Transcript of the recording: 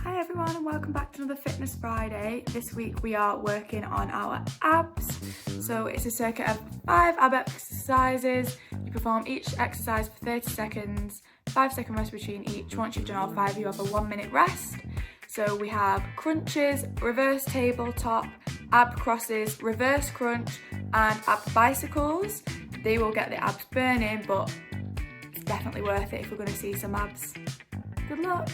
Hi everyone and welcome back to another Fitness Friday. This week we are working on our abs. So it's a circuit of 5 ab exercises. You perform each exercise for 30 seconds, 5-second rest between each. Once you've done all 5, you have a 1-minute rest. So we have crunches, reverse tabletop, ab crosses, reverse crunch and ab bicycles. They will get the abs burning, but it's definitely worth it if we're going to see some abs. Good luck!